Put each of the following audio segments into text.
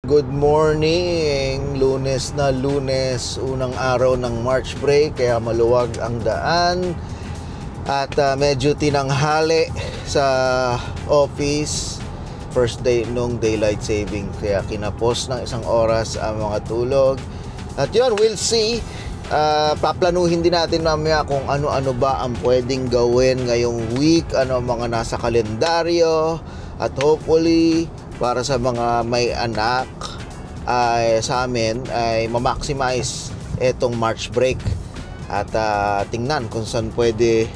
Good morning! Lunes na Lunes, unang araw ng March break, kaya maluwag ang daan. At medyo tinanghali sa office. First day nung daylight saving, kaya kinapos ng isang oras ang mga tulog. At yun, we'll see. Paplanuhin din natin mamaya kung ano-ano ba ang pwedeng gawin ngayong week, ano mga nasa kalendaryo. At hopefully, para sa mga may anak ay sa amin ay ma-maximize etong March break at tingnan kung saan pwede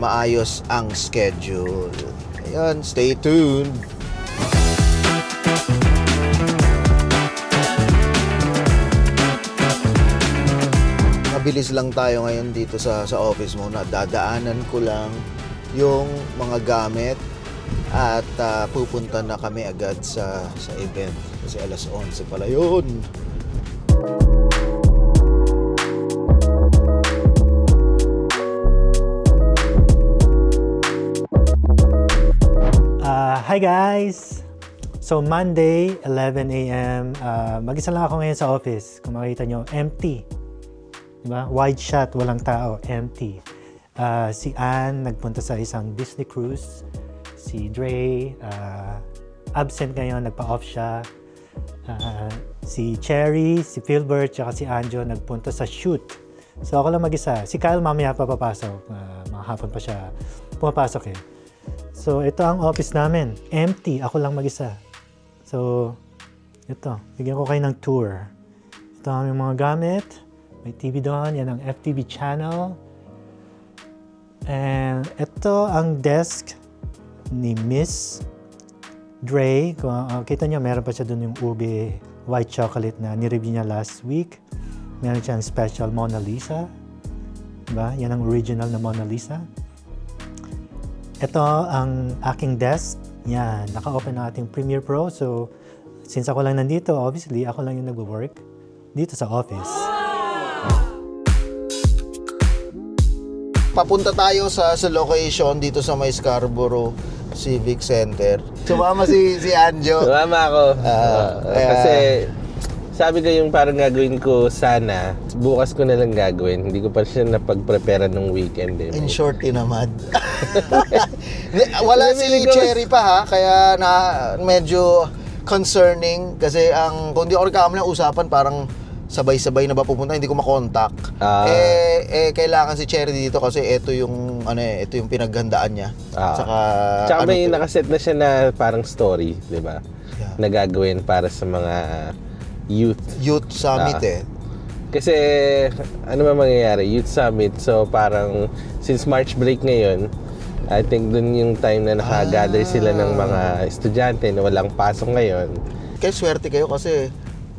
maayos ang schedule. Ayun, stay tuned. Mabilis lang tayo ngayon dito sa office muna. Dadaanan ko lang yung mga gamit at pupunta na kami agad sa event kasi alas 11 pala yun. Hi guys! So Monday, 11 a.m. Mag-isa lang ako ngayon sa office. Kung makita nyo, empty. Diba? Wide shot, walang tao, empty. Si Ann nagpunta sa isang Disney cruise. Si Dre, absent ngayon, nagpa-off siya. Si Cherry, si Philbert, tsaka si Anjo nagpunta sa shoot. So ako lang mag-isa. Si Kyle mamaya pa papasok. Mga hapon pa siya pumapasok eh. So ito ang office namin. Empty. Ako lang mag-isa. So ito. Bigyan ko kayo ng tour. Ito ang mga gamit. May TV doon. Yan ang FTV channel. And ito ang desk ni Miss Dre. Kung kita nyo, meron pa siya dun yung ube white chocolate na nireview niya last week. Meron siyang special Mona Lisa. Diba? Yan ang original na Mona Lisa. Ito ang aking desk. Yan, naka-open ang ating Premiere Pro. So, since ako lang nandito, obviously, ako lang yung nag-work dito sa office. Papunta tayo sa location dito sa may Scarborough Civic Center. Sumama si Anjo. Sumama ako. Kasi sabi ko yung parang gagawin ko sana, bukas ko na lang gagawin. Hindi ko pa siya napag-prepare ng weekend. Eh. In short, tinamad. Wala si Cherry pa ha, kaya na medyo concerning. Kasi kung di ako nagkakamali ng usapan, parang sabay-sabay na ba pupunta, hindi ko makontak. Kailangan si Cherry dito kasi ito yung pinaghandaan niya. Tsaka may nakaset na siya na parang story, 'di ba? Yeah. Na gagawin para sa mga youth summit Kasi ano ba mangyayari? Youth summit. So parang since March break ngayon, I think dun yung time na nakagather sila ng mga estudyante na walang pasok ngayon. Kaya swerte kayo kasi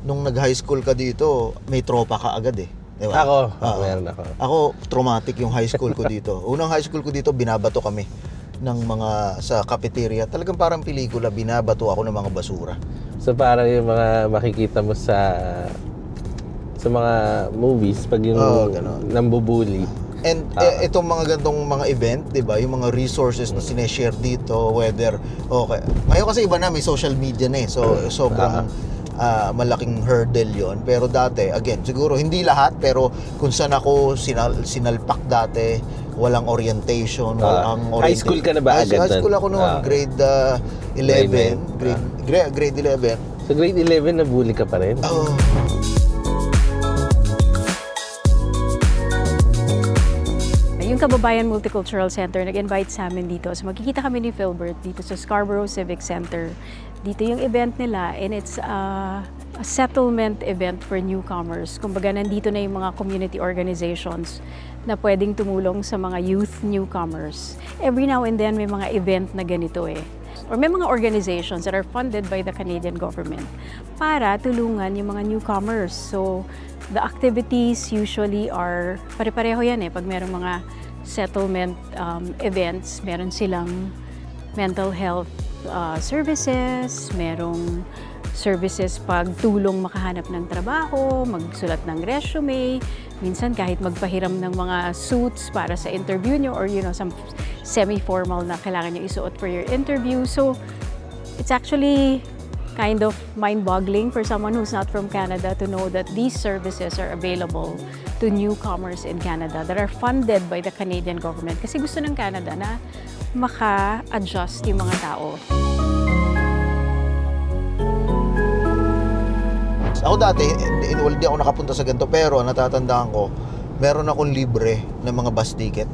nung nag-high school ka dito, may tropa ka agad eh. Diba? Ako, meron ako. Ako, traumatic yung high school ko dito. Unang high school ko dito, binabato kami ng mga sa cafeteria. Talagang parang pelikula, binabato ako ng mga basura. So parang yung mga makikita mo sa mga movies, pag yung nambubuli. And itong mga gantong mga event, 'di ba? Yung mga resources na sineshare dito, whether okay. Ngayon kasi iba na, may social media na eh. So sobrang malaking hurdle yon. Pero dati, again, siguro hindi lahat, pero kung saan ako sinalpak dati, walang orientation, walang high school ka na ba agad? High school ako noon, grade 11. Grade 11. So grade 11, nabully ka pa rin? Oo. Yung Kababayan Multicultural Center nag-invite sa amin dito. So magkikita kami ni Philbert dito sa Scarborough Civic Center. Dito yung event nila, and it's a settlement event for newcomers. Kumbaga nandito na yung mga community organizations na pwedeng tumulong sa mga youth newcomers. Every now and then may mga event na ganito eh. Or may mga organizations that are funded by the Canadian government para tulungan yung mga newcomers. So the activities usually are, pare-pareho yan eh. Pag merong mga settlement events, meron silang mental health services, merong services pag tulong makahanap ng trabaho, magsulat ng resume, minsan kahit magpahiram ng mga suits para sa interview nyo or some semi-formal na kailangan nyo isuot for your interview. So it's actually kind of mind-boggling for someone who's not from Canada to know that these services are available to newcomers in Canada that are funded by the Canadian government. Kasi gusto ng Canada na maka-adjust yung mga tao. Ako dati, hindi ako nakapunta sa ganito, pero natatandaan ko, meron akong libre ng mga bus ticket.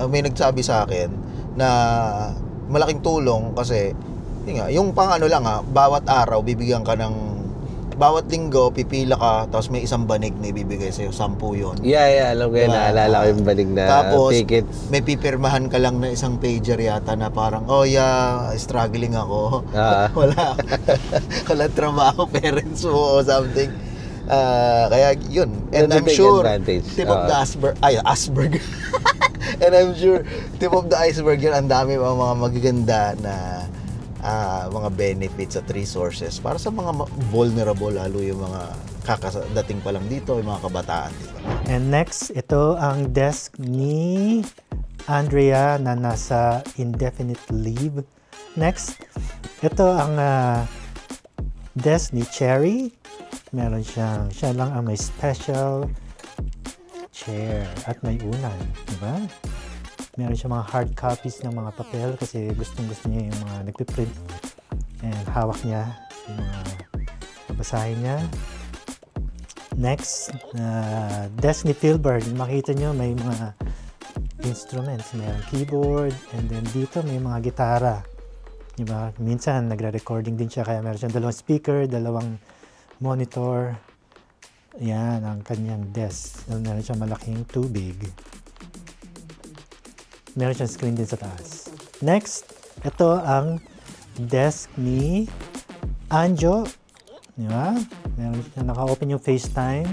May nagsabi sa akin na malaking tulong kasi yung pang ano lang bawat araw bibigyan ka ng bawat linggo pipila ka tapos may isang banig na ibibigay sa'yo, 10 yun. Yeah, alam ko yun, naalala ko yung banig na tapos, tickets. May pipirmahan ka lang na isang pager yata na parang, struggling ako. Wala trabaho, parents mo o something. Kaya yun. And I'm sure, tip of the iceberg. And I'm sure, tip of the iceberg yun, ang dami mga magaganda na mga benefits at resources para sa mga vulnerable, lalo yung mga kakadating pa lang dito, yung mga kabataan. Diba? And next, ito ang desk ni Andrea na nasa indefinite leave. Next, ito ang desk ni Cherry. Meron siya lang ang may special chair at may unan, diba? Meron siya mga hard copies ng mga papel kasi gustong-gusto niya yung mga nagpiprint. And hawak niya yung mga babasahin niya. Next, desk ni Philbert. Makita niyo may mga instruments. May keyboard and then dito may mga gitara. Diba? Minsan nagre-recording din siya kaya meron siyang 2 speaker, 2 monitor. Yan ang kanyang desk. Meron siyang malaking tubig. Meron siyang screen din sa taas. Next, ito ang desk ni Anjo. Diba? Meron siya, naka-open yung FaceTime.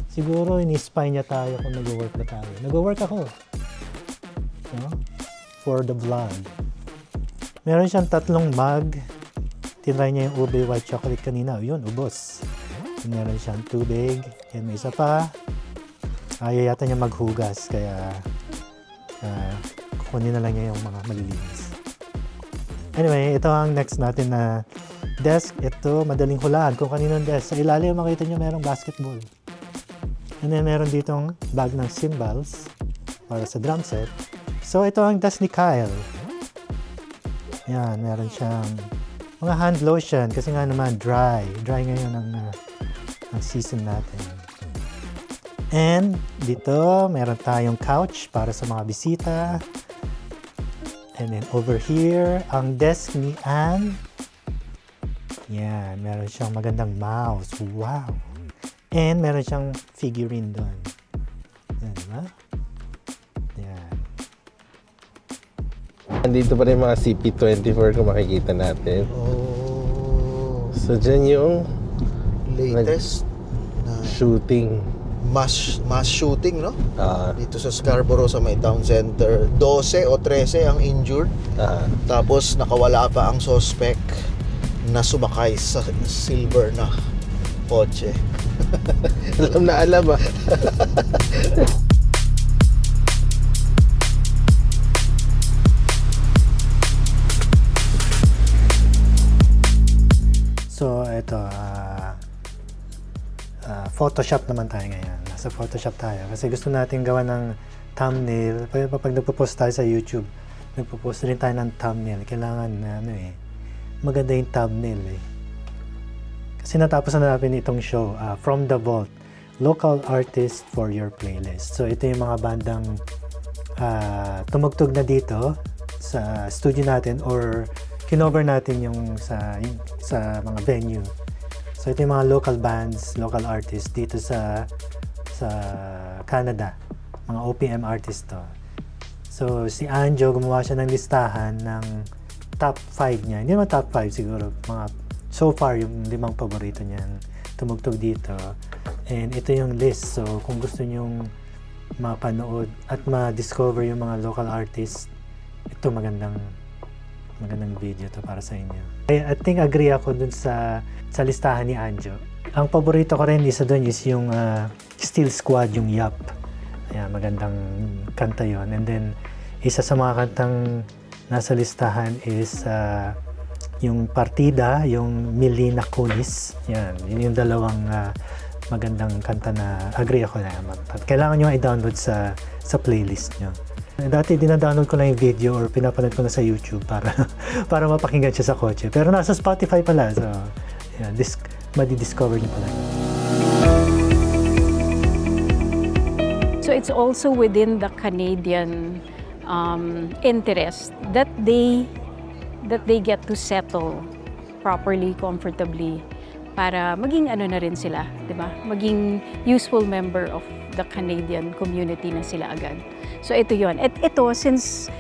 Siguro, ini-spy niya tayo kung nag-work na tayo. Nag-work ako. No? For the vlog. Meron siyang 3 mug. Tinry niya yung ube white chocolate kanina. Yun, ubos. Meron siyang tubig. And may isa pa. Ayaw yata niya maghugas. Kaya, kunin na lang niya yung mga malilinis. Anyway, ito ang next natin na desk. Ito, madaling hulaan kung kaninong desk. Sa ilalim, makita nyo merong basketball. And then, meron ditong bag ng cymbals para sa drum set. So, ito ang desk ni Kyle. Yan, meron siyang mga hand lotion kasi nga naman dry. Dry ngayon ang season natin. And dito, meron tayong couch para sa mga bisita. And then over here, ang desk ni Anne. Yan, meron siyang magandang mouse. Wow! And meron siyang figurine doon. Yan, diba? Yan. Andito pa rin mga CP24 kung makikita natin. Oh. So, dyan yung latest na shooting. Mass shooting, no? Dito sa Scarborough sa may town center. 12 o 13 ang injured. Tapos nakawala pa ang suspect na sumakay sa silver na kotse. Alam na alam So, ito, Photoshop naman tayo ngayon. Nasa Photoshop tayo. Kasi gusto natin gawa ng thumbnail. Pag nagpo-post tayo sa YouTube, nagpo-post rin tayo ng thumbnail. Kailangan maganda yung thumbnail Kasi natapos na natin itong show, From the Vault, Local Artist for Your Playlist. So, ito yung mga bandang tumugtog na dito sa studio natin or kinover natin yung sa mga venue. So ito yung mga local bands, local artists dito sa Canada. Mga OPM artists to. So si Anjo, gumawa siya ng listahan ng top 5 niya. Hindi naman top 5 siguro. Mga so far yung 5 paborito niyan tumugtog dito. And ito yung list. So kung gusto nyong mapanood at ma-discover yung mga local artists, ito magandang video to para sa inyo. I think agree ako dun sa listahan ni Anjo. Ang paborito ko rin isa dun is yung Steel Squad, yung Yup. Ayan, magandang kanta yon. And then isa sa mga kantang nasa listahan is yung Partida, yung Milina Kulis. Yan, yun yung dalawang magandang kanta na agree ako na. Kailangan nyo i-download sa playlist nyo. Dati dina-download ko lang yung video or pinapanood ko na sa YouTube para mapakinggan siya sa kotse. Pero nasa Spotify pala. So, yeah, madi-discover nyo pala. So it's also within the Canadian interest that they get to settle properly, comfortably, para maging ano na rin sila, di ba? Maging useful member of the Canadian community na sila agad. So ito yon. At ito, since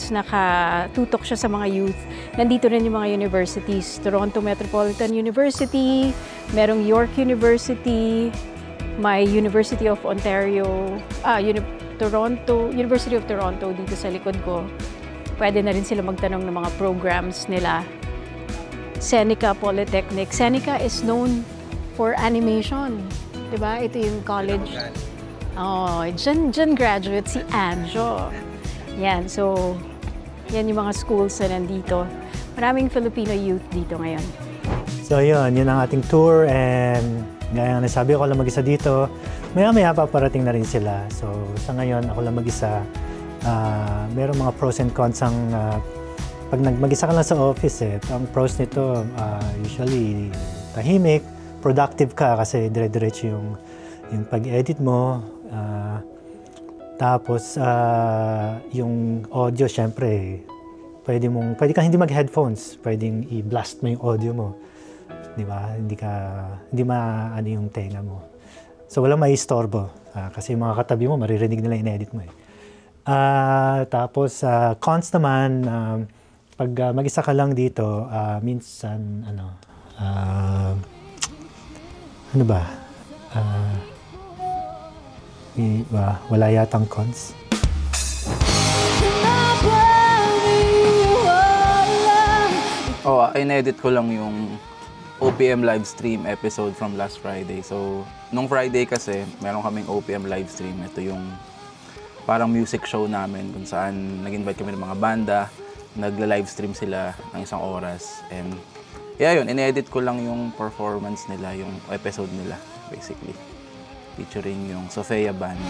nakatutok siya sa mga youth, nandito rin yung mga universities. Toronto Metropolitan University, merong York University, may University of Ontario, University of Toronto dito sa likod ko. Pwede na rin sila magtanong ng mga programs nila. Seneca Polytechnic. Seneca is known for animation. Diba? Ito yung college. Oh, dyan graduate si Anjo. Yan, so, yan yung mga schools na nandito. Maraming Filipino youth dito ngayon. So yun ang ating tour and gaya nga nasabi ko lang mag-isa dito. Maya-maya paparating na rin sila. So sa ngayon ako lang mag-isa. Merong mga pros and cons ang pag mag-isa ka lang sa office ang pros nito usually tahimik, productive ka kasi dire-diretso yung pag-edit mo. Tapos yung audio syempre pwede kang hindi mag-headphones, pwedeng i-blast mo yung audio mo. Di ba? Hindi maano yung tenga mo. So walang maistorbo kasi yung mga katabi mo maririnig nila in-edit mo Tapos cons naman pag mag-isa ka lang dito minsan wala yatang cons. In-edit ko lang yung OPM live stream episode from last Friday. So, nung Friday kasi, meron kaming OPM live stream. Ito yung parang music show namin kung saan nag-invite kami ng mga banda, nagla-live stream sila ng 1 oras. And yun, in-edit ko lang yung performance nila, yung episode nila, basically. Featuring yung Sofia Band.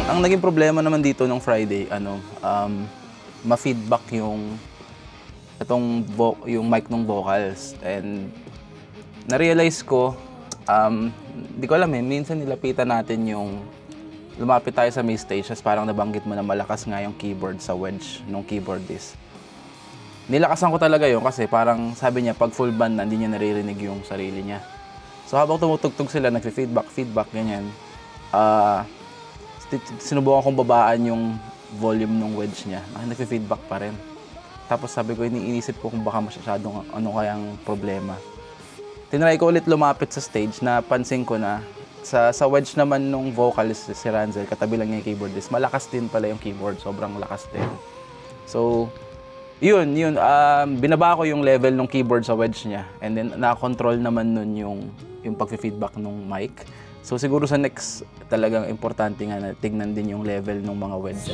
Ang naging problema naman dito nung Friday, ma-feedback yung mic ng vocals. And na-realize ko, di ko alam minsan nilapitan natin lumapit tayo sa may stage, parang nabanggit mo na malakas nga yung keyboard sa wedge ng keyboardist. Nilakasan ko talaga yun kasi parang sabi niya pag full band na hindi niya naririnig yung sarili niya. So habang tumutugtog sila, nagfi-feedback, ganyan. Sinubukan kong babaan yung volume ng wedge niya. Nagfi-feedback pa rin. Tapos sabi ko, iniisip ko kung baka masyadong ano kayang problema. Tinry ko ulit lumapit sa stage, napansin ko na sa wedge naman nung vocalist si Ranzel, katabi lang niya yung keyboardist, malakas din pala yung keyboard, sobrang lakas din. So, yun, binaba ko yung level ng keyboard sa wedge niya and then na-control naman nun yung pag-feedback ng mic. So siguro sa next talagang importante nga na tignan din yung level ng mga wedge.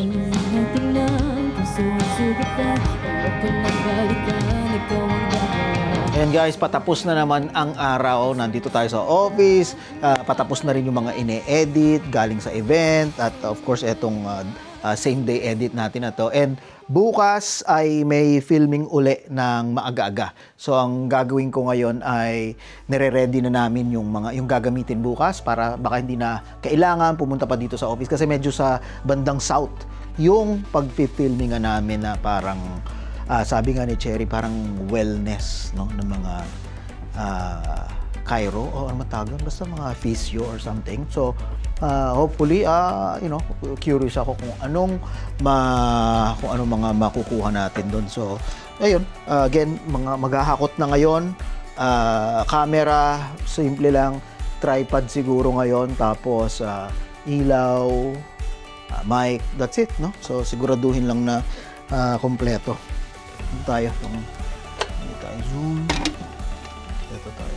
Ayan guys, patapos na naman ang araw. Nandito tayo sa office. Patapos na rin yung mga ine-edit galing sa event at of course etong same day edit natin na to. And bukas ay may filming uli ng maaga-aga. So ang gagawin ko ngayon ay nire-ready na namin yung gagamitin bukas para baka hindi na kailangan pumunta pa dito sa office kasi medyo sa bandang south yung pag-filmingan namin na parang sabi nga ni Cherry parang wellness ng mga chiro o ano matawag basta mga physio or something. So hopefully curious ako kung anong mga makukuha natin doon. So ayun, again maghahakot na ngayon, camera simple lang, tripod siguro ngayon, tapos ilaw, mic, that's it, no? So siguraduhin lang na kompleto. Tayo zoom. Ito tayo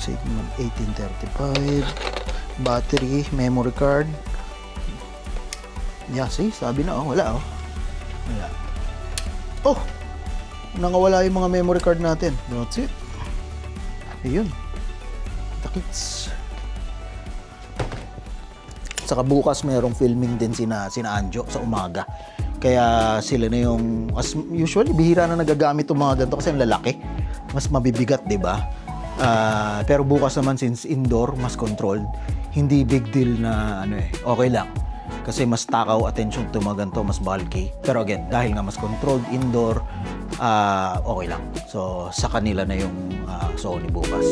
Sigma 1835. Battery, memory card. Yeah, see? Sabi na, wala, Wala. Oh! Nangawala yung mga memory card natin. That's it. Ayun. Takits. Saka bukas merong filming din sina Anjo sa umaga. Kaya sila na yung, as usually, bihira na nagagamit yung mga ganito kasi ang lalaki. Mas mabibigat, di ba? Pero bukas naman, since indoor, mas controlled, hindi big deal na okay lang. Kasi mas takaw attention to mga ganito, mas bulky. Pero again, dahil nga mas controlled indoor, okay lang. So, sa kanila na yung Sony bukas.